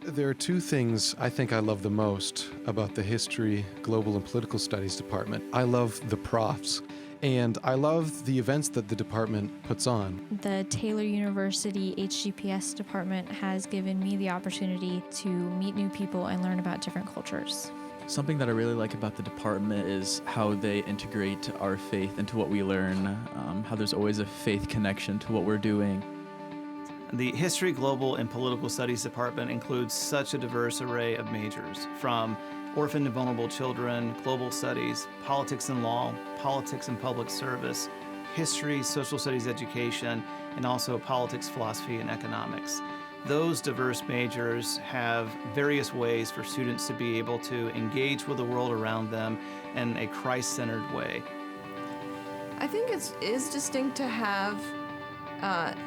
There are two things I think I love the most about the History, Global, and Political Studies department. I love the profs, and I love the events that the department puts on. The Taylor University HGPS department has given me the opportunity to meet new people and learn about different cultures. Something that I really like about the department is how they integrate our faith into what we learn, how there's always a faith connection to what we're doing. The History, Global, and Political Studies department includes such a diverse array of majors, from orphan and vulnerable children, global studies, politics and law, politics and public service, history, social studies education, and also politics, philosophy, and economics. Those diverse majors have various ways for students to be able to engage with the world around them in a Christ-centered way. I think it is distinct to have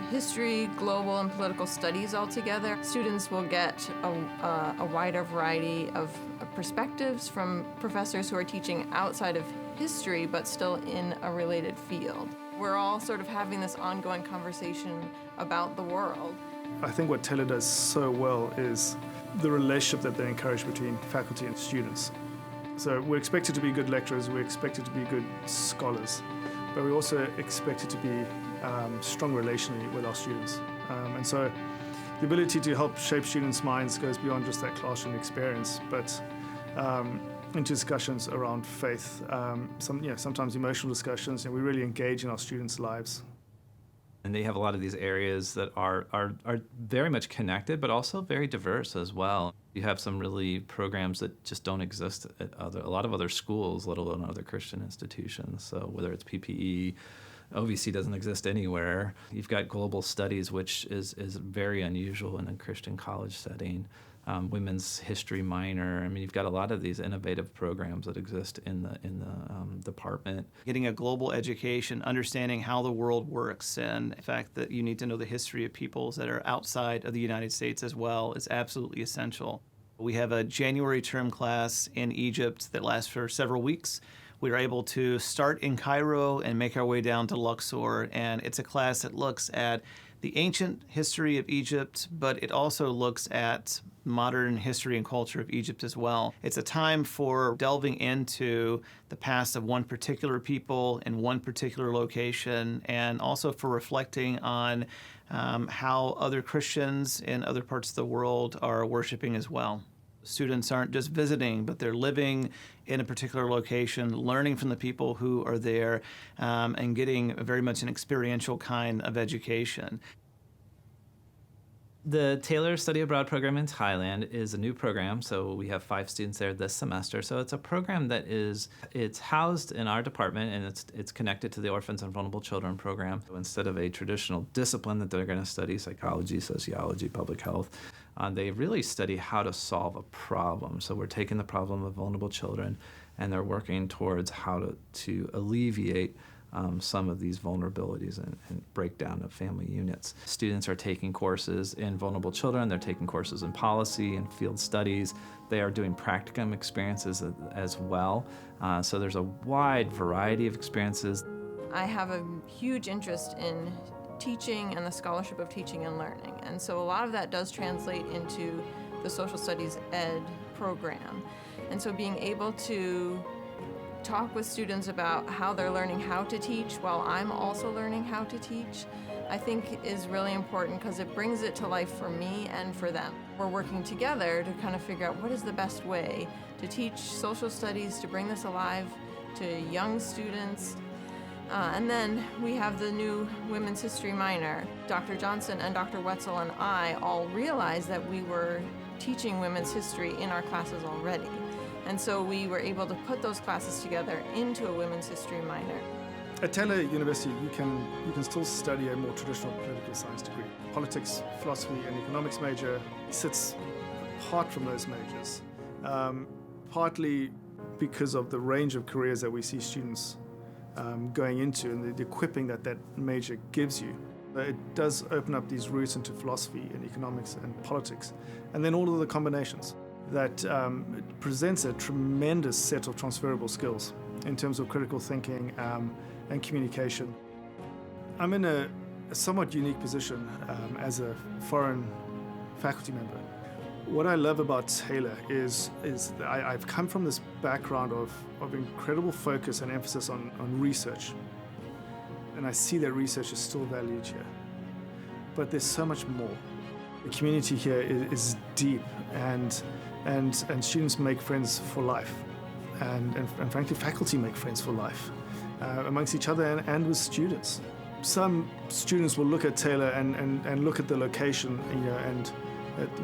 history, global, and political studies all together. Students will get a wider variety of perspectives from professors who are teaching outside of history but still in a related field. We're all sort of having this ongoing conversation about the world. I think what Taylor does so well is the relationship that they encourage between faculty and students. So we're expected to be good lecturers, we're expected to be good scholars, but we're also expected to be strong relationally with our students. And so the ability to help shape students' minds goes beyond just that classroom experience, but into discussions around faith, sometimes emotional discussions, and we really engage in our students' lives. And they have a lot of these areas that are very much connected, but also very diverse as well. You have some really programs that just don't exist at a lot of other schools, let alone other Christian institutions. So whether it's PPE, OVC doesn't exist anywhere. You've got global studies, which is very unusual in a Christian college setting. Women's history minor. I mean, you've got a lot of these innovative programs that exist in the department. Getting a global education, understanding how the world works, and the fact that you need to know the history of peoples that are outside of the United States as well is absolutely essential. We have a January term class in Egypt that lasts for several weeks. We are able to start in Cairo and make our way down to Luxor, and it's a class that looks at the ancient history of Egypt, but it also looks at modern history and culture of Egypt as well. It's a time for delving into the past of one particular people in one particular location, and also for reflecting on how other Christians in other parts of the world are worshiping as well. Students aren't just visiting, but they're living in a particular location, learning from the people who are there, and getting very much an experiential kind of education. The Taylor Study Abroad program in Thailand is a new program, so we have 5 students there this semester. So it's a program that it's housed in our department, and it's connected to the Orphans and Vulnerable Children program. So instead of a traditional discipline that they're going to study, psychology, sociology, public health, they really study how to solve a problem. So we're taking the problem of vulnerable children, and they're working towards how to alleviate some of these vulnerabilities and breakdown of family units. Students are taking courses in vulnerable children, they're taking courses in policy and field studies, they are doing practicum experiences as well. So there's a wide variety of experiences. I have a huge interest in teaching and the scholarship of teaching and learning, and so a lot of that does translate into the social studies ed program. And so being able to talk with students about how they're learning how to teach while I'm also learning how to teach, I think is really important because it brings it to life for me and for them. We're working together to kind of figure out what is the best way to teach social studies, to bring this alive to young students. And then we have the new women's history minor. Dr. Johnson and Dr. Wetzel and I all realized that we were teaching women's history in our classes already. And so we were able to put those classes together into a women's history minor. At Taylor University, you can still study a more traditional political science degree. Politics, philosophy, and economics major sits apart from those majors, partly because of the range of careers that we see students going into and the equipping that major gives you. It does open up these routes into philosophy and economics and politics, and then all of the combinations. That presents a tremendous set of transferable skills in terms of critical thinking and communication. I'm in a somewhat unique position as a foreign faculty member. What I love about Taylor is that I've come from this background of incredible focus and emphasis on research. And I see that research is still valued here. But there's so much more. The community here is deep, and students make friends for life. And frankly, faculty make friends for life, amongst each other and with students. Some students will look at Taylor and look at the location, and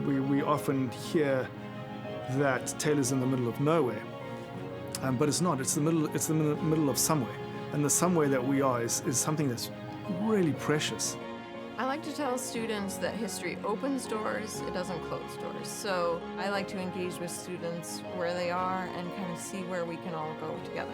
we often hear that Taylor's in the middle of nowhere, but it's not. It's the middle of somewhere, and the somewhere that we are is something that's really precious. I like to tell students that history opens doors, it doesn't close doors. So I like to engage with students where they are and kind of see where we can all go together.